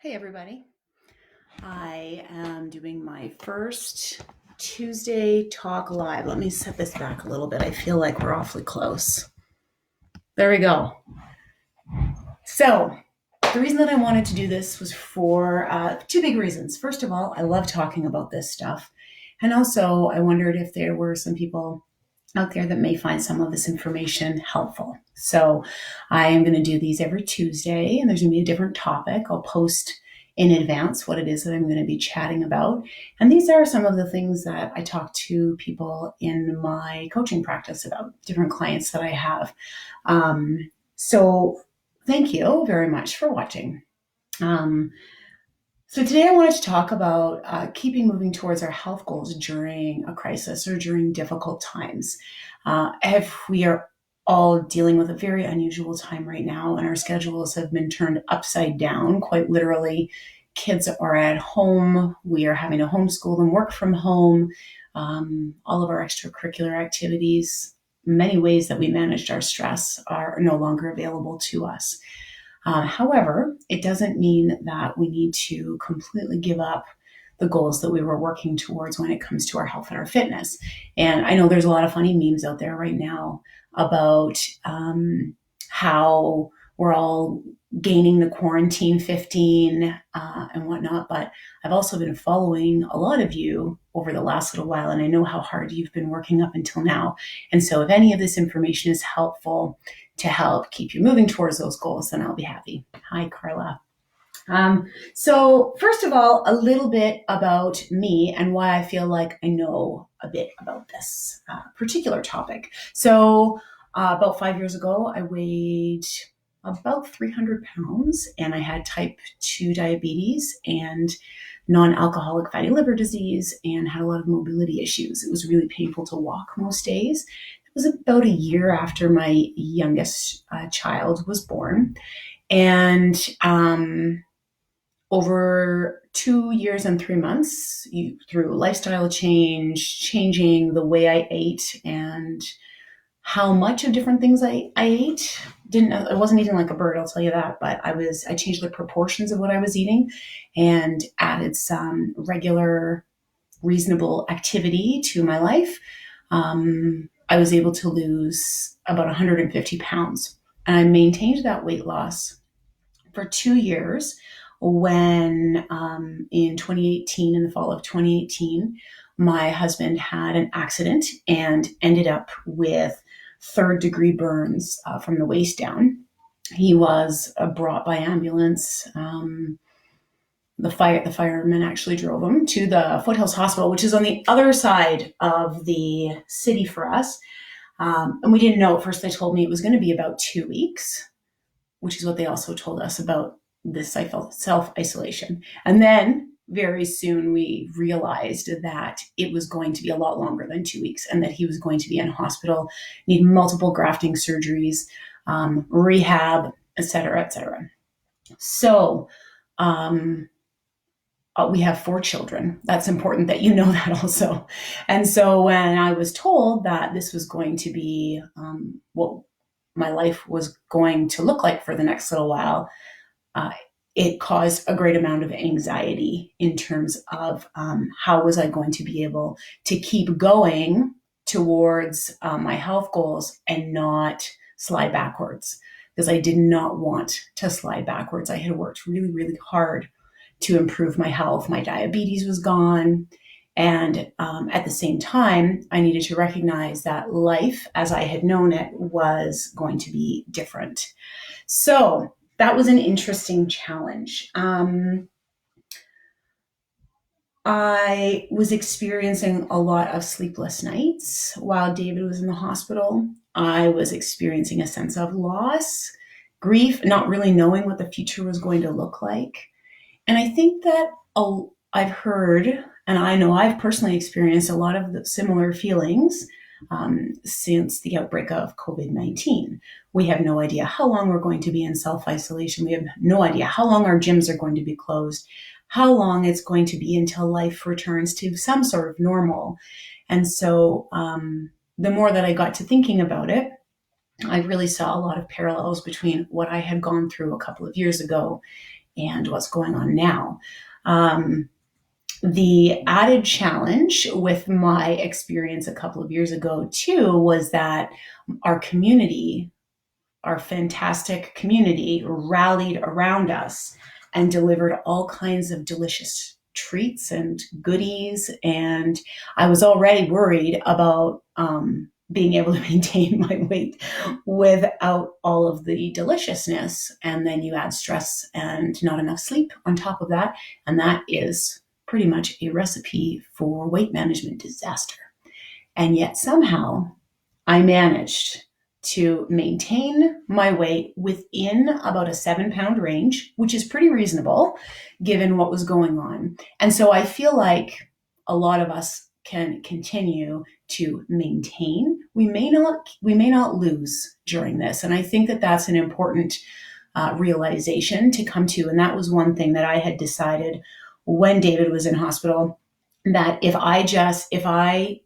Hey everybody. I am doing my first Tuesday talk live. Let me set this back a little bit. I feel like we're awfully close. There we go. So, the reason that I wanted to do this was for two big reasons. First of all, I love talking about this stuff. And also, I wondered if there were some people out there that may find some of this information helpful. So I am going to do these every Tuesday, and there's going to be a different topic. I'll post in advance what it is that I'm going to be chatting about. And these are some of the things that I talk to people in my coaching practice about, different clients that I have. So thank you very much for watching. So today I wanted to talk about keeping moving towards our health goals during a crisis or during difficult times. If we are all dealing with a very unusual time right now and our schedules have been turned upside down, quite literally, kids are at home, we are having to homeschool them, work from home, all of our extracurricular activities, many ways that we managed our stress are no longer available to us. However, it doesn't mean that we need to completely give up the goals that we were working towards when it comes to our health and our fitness. And I know there's a lot of funny memes out there right now about how we're all gaining the quarantine 15 and whatnot. But I've also been following a lot of you over the last little while, and I know how hard you've been working up until now. And so if any of this information is helpful to help keep you moving towards those goals, then I'll be happy. Hi, Carla. So first of all, a little bit about me and why I feel like I know a bit about this particular topic. So about 5 years ago, I weighed about 300 pounds and I had type 2 diabetes and non-alcoholic fatty liver disease and had a lot of mobility issues. It was really painful to walk most days. It was about a year after my youngest child was born. And over 2 years and 3 months, through lifestyle change, changing the way I ate and how much of different things I ate. I wasn't eating like a bird, I'll tell you that, but I changed the proportions of what I was eating and added some regular, reasonable activity to my life. I was able to lose about 150 pounds. And I maintained that weight loss for 2 years when in 2018, in the fall of 2018, my husband had an accident and ended up with third-degree burns from the waist down. He was brought by ambulance. The firemen actually drove him to the Foothills Hospital, which is on the other side of the city for us. And we didn't know at first. They told me it was going to be about 2 weeks, which is what they also told us about this self-isolation. And then very soon we realized that it was going to be a lot longer than 2 weeks and that he was going to be in hospital, need multiple grafting surgeries, rehab, et cetera, et cetera. So we have 4 children. That's important that you know that also. And so when I was told that this was going to be what my life was going to look like for the next little while, it caused a great amount of anxiety in terms of how was I going to be able to keep going towards my health goals and not slide backwards, because I did not want to slide backwards. I had worked really, really hard to improve my health. My diabetes was gone. And at the same time, I needed to recognize that life as I had known it was going to be different. So that was an interesting challenge. I was experiencing a lot of sleepless nights while David was in the hospital. I was experiencing a sense of loss, grief, not really knowing what the future was going to look like. And I think that I've heard, and I know I've personally experienced a lot of the similar feelings since the outbreak of COVID-19. We have no idea how long we're going to be in self-isolation. We have no idea how long our gyms are going to be closed, how long it's going to be until life returns to some sort of normal. And so the more that I got to thinking about it, I really saw a lot of parallels between what I had gone through a couple of years ago and what's going on now. The added challenge with my experience a couple of years ago too was that our community, our fantastic community, rallied around us and delivered all kinds of delicious treats and goodies. And I was already worried about being able to maintain my weight without all of the deliciousness. And then you add stress and not enough sleep on top of that. And that is pretty much a recipe for weight management disaster. And yet somehow I managed to maintain my weight within about a 7-pound range, which is pretty reasonable given what was going on. And so I feel like a lot of us can continue to maintain. We may not lose during this. And I think that that's an important realization to come to. And that was one thing that I had decided when David was in hospital, that if I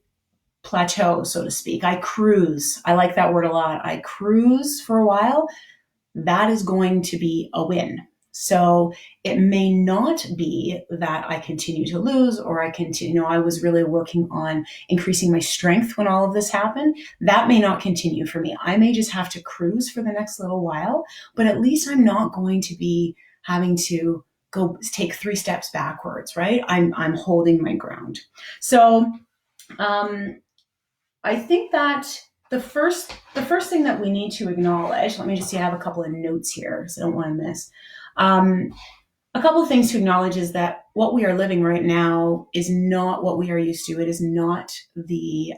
plateau, so to speak, I cruise, I like that word a lot, I cruise for a while, that is going to be a win. So it may not be that I continue to lose, or I was really working on increasing my strength when all of this happened. That may not continue for me. I may just have to cruise for the next little while, but at least I'm not going to be having to go take 3 steps backwards, right? I'm holding my ground. So, I think that the first thing that we need to acknowledge, let me just see, I have a couple of notes here, so I don't want to miss. A couple of things to acknowledge is that what we are living right now is not what we are used to. It is not the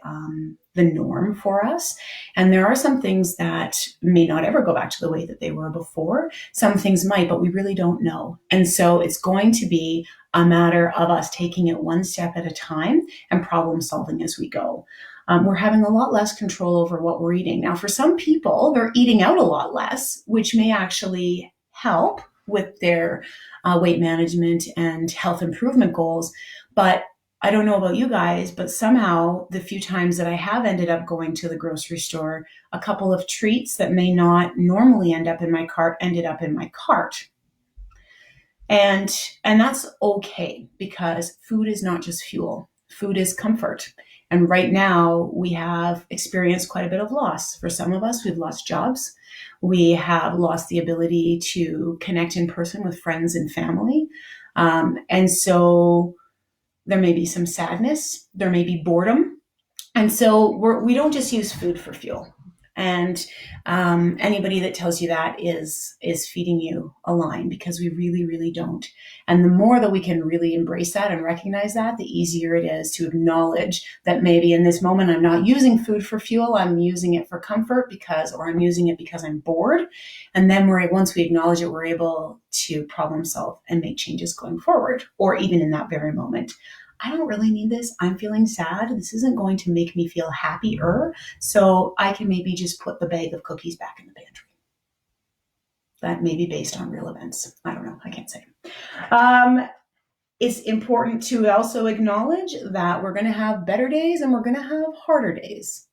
norm for us. And there are some things that may not ever go back to the way that they were before. Some things might, but we really don't know. And so it's going to be a matter of us taking it one step at a time and problem solving as we go. We're having a lot less control over what we're eating. Now, for some people, they're eating out a lot less, which may actually help with their weight management and health improvement goals. But I don't know about you guys, but somehow the few times that I have ended up going to the grocery store, a couple of treats that may not normally end up in my cart ended up in my cart. And that's okay, because food is not just fuel. Food is comfort. And right now we have experienced quite a bit of loss. For some of us, we've lost jobs. We have lost the ability to connect in person with friends and family. And so there may be some sadness. There may be boredom. And so we don't just use food for fuel. And anybody that tells you that is feeding you a line, because we really, really don't. And the more that we can really embrace that and recognize that, the easier it is to acknowledge that maybe in this moment I'm not using food for fuel, I'm using it for comfort or I'm using it because I'm bored. And then once we acknowledge it, we're able to problem solve and make changes going forward, or even in that very moment. I don't really need this. I'm feeling sad. This isn't going to make me feel happier. So I can maybe just put the bag of cookies back in the pantry. That may be based on real events. I don't know. I can't say. It's important to also acknowledge that we're going to have better days and we're going to have harder days.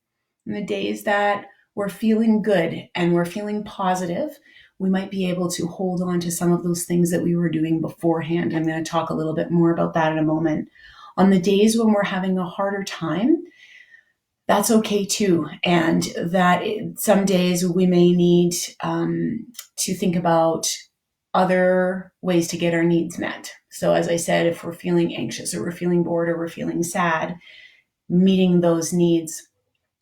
And the days that we're feeling good and we're feeling positive, we might be able to hold on to some of those things that we were doing beforehand. I'm going to talk a little bit more about that in a moment. On the days when we're having a harder time, that's okay too. And that some days we may need to think about other ways to get our needs met. So as I said, if we're feeling anxious or we're feeling bored or we're feeling sad, meeting those needs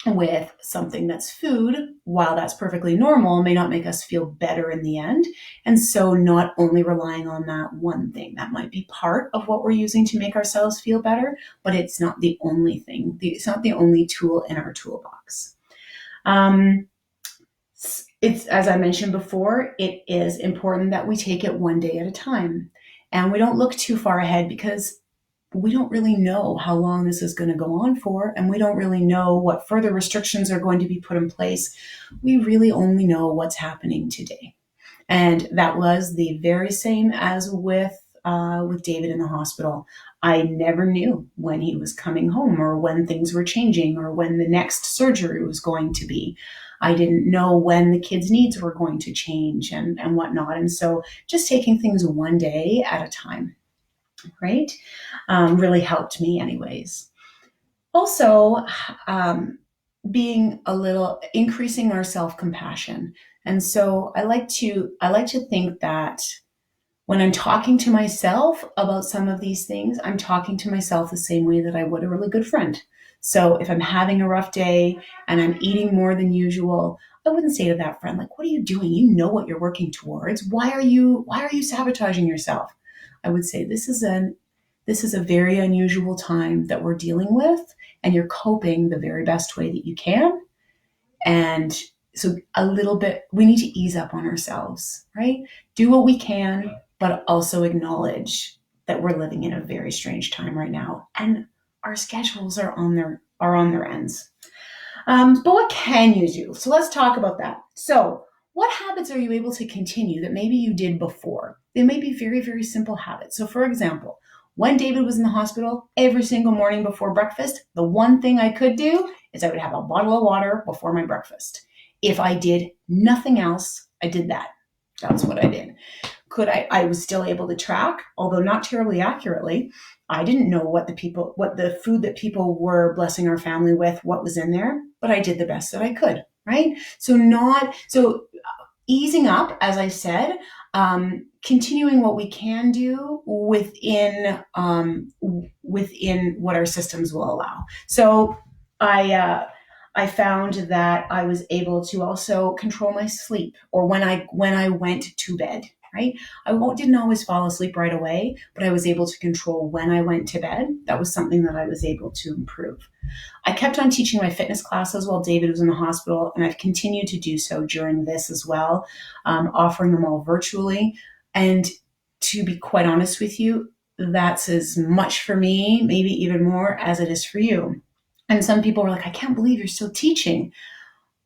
with something that's food, while that's perfectly normal, may not make us feel better in the end. And so not only relying on that one thing, that might be part of what we're using to make ourselves feel better, but it's not the only thing. It's not the only tool in our toolbox. It's, as I mentioned before, it is important that we take it one day at a time. And we don't look too far ahead, because we don't really know how long this is going to go on for, and we don't really know what further restrictions are going to be put in place. We really only know what's happening today. And that was the very same as with David in the hospital. I never knew when he was coming home or when things were changing or when the next surgery was going to be. I didn't know when the kids' needs were going to change and whatnot. And so just taking things one day at a time, right? Really helped me, anyways. Also, um, being a little increasing our self compassion. And so I like to think that when I'm talking to myself about some of these things, I'm talking to myself the same way that I would a really good friend. So if I'm having a rough day and I'm eating more than usual, I wouldn't say to that friend, like, what are you doing? You know what you're working towards. Why are you sabotaging yourself? I would say this is a very unusual time that we're dealing with, and you're coping the very best way that you can. And so a little bit, we need to ease up on ourselves, right? Do what we can, but also acknowledge that we're living in a very strange time right now, and our schedules are on their ends. But what can you do? So let's talk about that. So, what habits are you able to continue that maybe you did before? They may be very, very simple habits. So, for example, when David was in the hospital, every single morning before breakfast, the one thing I could do is I would have a bottle of water before my breakfast. If I did nothing else, I did that. That's what I did. I was still able to track, although not terribly accurately. I didn't know what the food that people were blessing our family with, what was in there, but I did the best that I could, right? So easing up, as I said, continuing what we can do within what our systems will allow. So I found that I was able to also control my sleep, or when I went to bed. Right, didn't always fall asleep right away, but I was able to control when I went to bed. That was something that I was able to improve. I kept on teaching my fitness classes while David was in the hospital, and I've continued to do so during this as well, offering them all virtually. And to be quite honest with you, that's as much for me, maybe even more, as it is for you. And some people were like, I can't believe you're still teaching.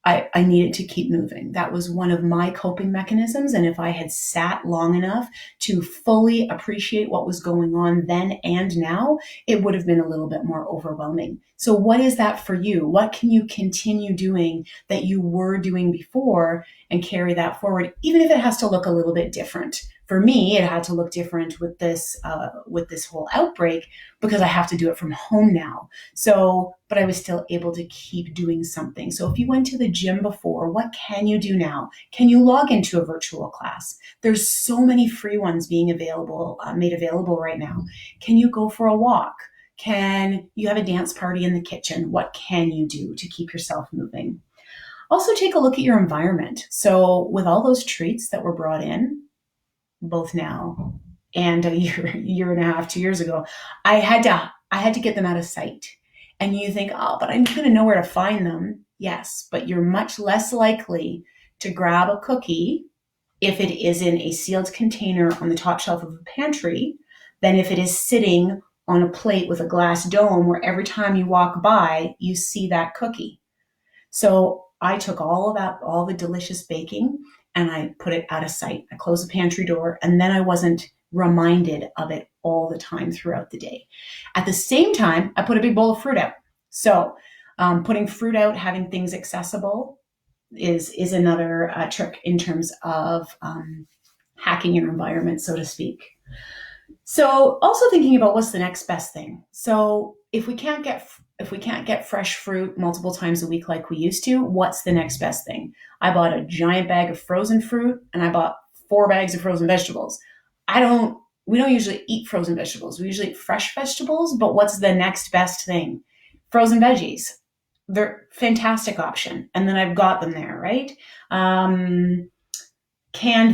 I needed to keep moving. That was one of my coping mechanisms. And if I had sat long enough to fully appreciate what was going on then and now, it would have been a little bit more overwhelming. So, what is that for you? What can you continue doing that you were doing before and carry that forward, even if it has to look a little bit different? For me, it had to look different with this whole outbreak because I have to do it from home now. So, but I was still able to keep doing something. So if you went to the gym before, what can you do now? Can you log into a virtual class? There's so many free ones being made available right now. Can you go for a walk? Can you have a dance party in the kitchen? What can you do to keep yourself moving? Also, take a look at your environment. So with all those treats that were brought in, both now and a year and a half, 2 years ago, I had to get them out of sight. And you think, oh, but I'm going to know where to find them. Yes, but you're much less likely to grab a cookie if it is in a sealed container on the top shelf of a pantry than if it is sitting on a plate with a glass dome where every time you walk by, you see that cookie. So I took all of that, all the delicious baking, and I put it out of sight. I closed the pantry door, and then I wasn't reminded of it all the time throughout the day. At the same time, I put a big bowl of fruit out. So putting fruit out, having things accessible is another trick in terms of hacking your environment, so to speak. So also thinking about what's the next best thing. So if we can't get fresh fruit multiple times a week like we used to, what's the next best thing? I bought a giant bag of frozen fruit and I bought 4 bags of frozen vegetables. We don't usually eat frozen vegetables. We usually eat fresh vegetables, but what's the next best thing? Frozen veggies. They're a fantastic option. And then I've got them there, right? Canned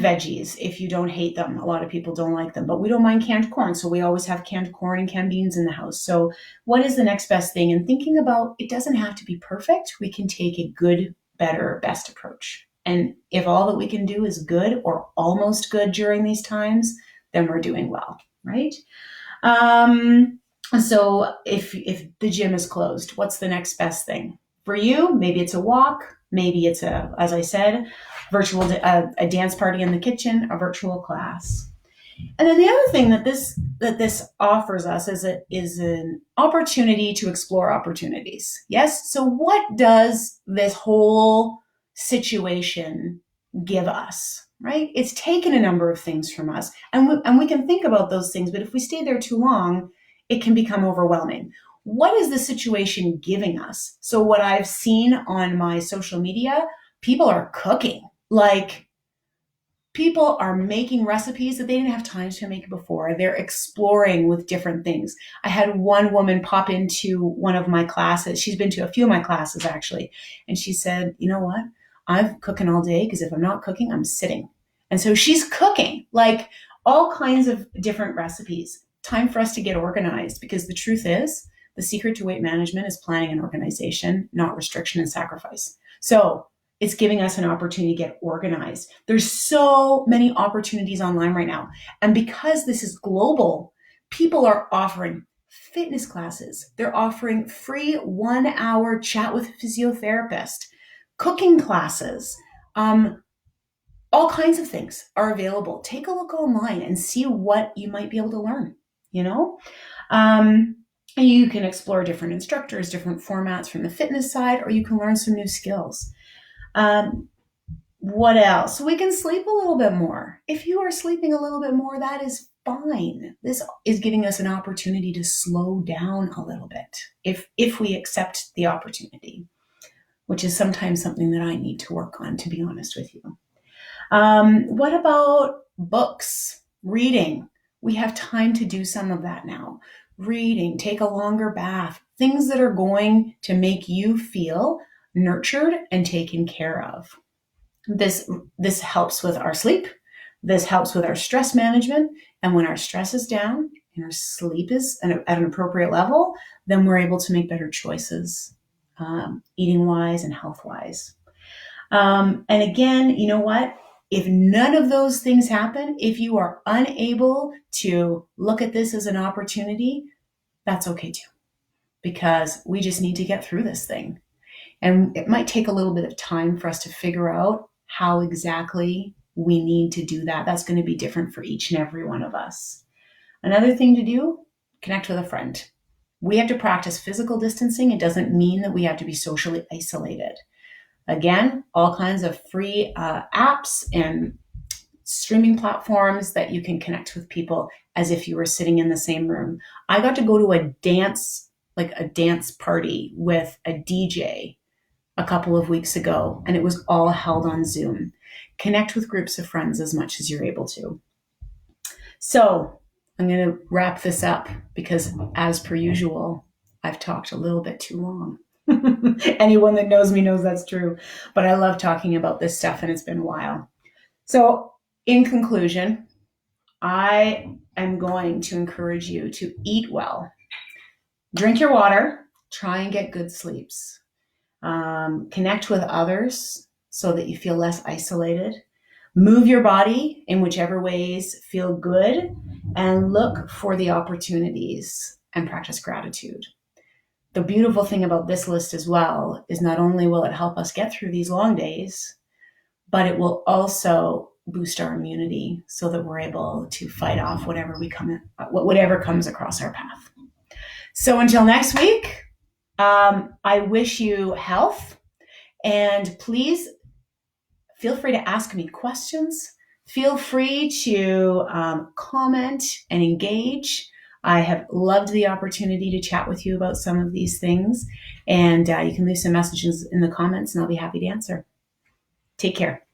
veggies, if you don't hate them. A lot of people don't like them, but we don't mind canned corn. So we always have canned corn and canned beans in the house. So what is the next best thing? And thinking about, it doesn't have to be perfect. We can take a good, better, best approach. And if all that we can do is good or almost good during these times, then we're doing well, right? So if the gym is closed, what's the next best thing? For you, maybe it's a walk, maybe it's as I said, a dance party in the kitchen, a virtual class. And then the other thing that that this offers us is an opportunity to explore opportunities. Yes. So what does this whole situation give us? Right? It's taken a number of things from us, and we can think about those things, but if we stay there too long, it can become overwhelming. What is the situation giving us? So what I've seen on my social media, people are cooking. Like, people are making recipes that they didn't have time to make before. They're exploring with different things. I had one woman pop into one of my classes. She's been to a few of my classes actually. And she said, you know what? I'm cooking all day because if I'm not cooking, I'm sitting. And so she's cooking like all kinds of different recipes. Time for us to get organized, because the truth is the secret to weight management is planning and organization, not restriction and sacrifice. So it's giving us an opportunity to get organized. There's so many opportunities online right now. And because this is global, people are offering fitness classes. They're offering free 1-hour chat with a physiotherapist, cooking classes, all kinds of things are available. Take a look online and see what you might be able to learn, you know? And you can explore different instructors, different formats from the fitness side, or you can learn some new skills. What else? We can sleep a little bit more. If you are sleeping a little bit more, that is fine. This is giving us an opportunity to slow down a little bit if we accept the opportunity, which is sometimes something that I need to work on, to be honest with you. What about books, reading? We have time to do some of that now. Reading, take a longer bath, things that are going to make you feel nurtured and taken care of. This helps with our sleep. This helps with our stress management. And when our stress is down and our sleep is at an appropriate level, then we're able to make better choices, eating wise and health wise. And again, you know what? If none of those things happen, if you are unable to look at this as an opportunity, that's okay too, because we just need to get through this thing. And it might take a little bit of time for us to figure out how exactly we need to do that. That's going to be different for each and every one of us. Another thing to do, connect with a friend. We have to practice physical distancing. It doesn't mean that we have to be socially isolated. Again, all kinds of free apps and streaming platforms that you can connect with people as if you were sitting in the same room. I got to go to a dance party with a DJ a couple of weeks ago, and it was all held on Zoom. Connect with groups of friends as much as you're able to. So I'm going to wrap this up because, as per usual, I've talked a little bit too long. Anyone that knows me knows that's true, but I love talking about this stuff, and it's been a while. So in conclusion, I am going to encourage you to eat well, drink your water, try and get good sleeps, connect with others so that you feel less isolated, move your body in whichever ways feel good, and look for the opportunities and practice gratitude. The beautiful thing about this list as well is not only will it help us get through these long days, but it will also boost our immunity so that we're able to fight off whatever comes across our path. So until next week, I wish you health, and please feel free to ask me questions. Feel free to comment and engage. I have loved the opportunity to chat with you about some of these things, and you can leave some messages in the comments and I'll be happy to answer. Take care.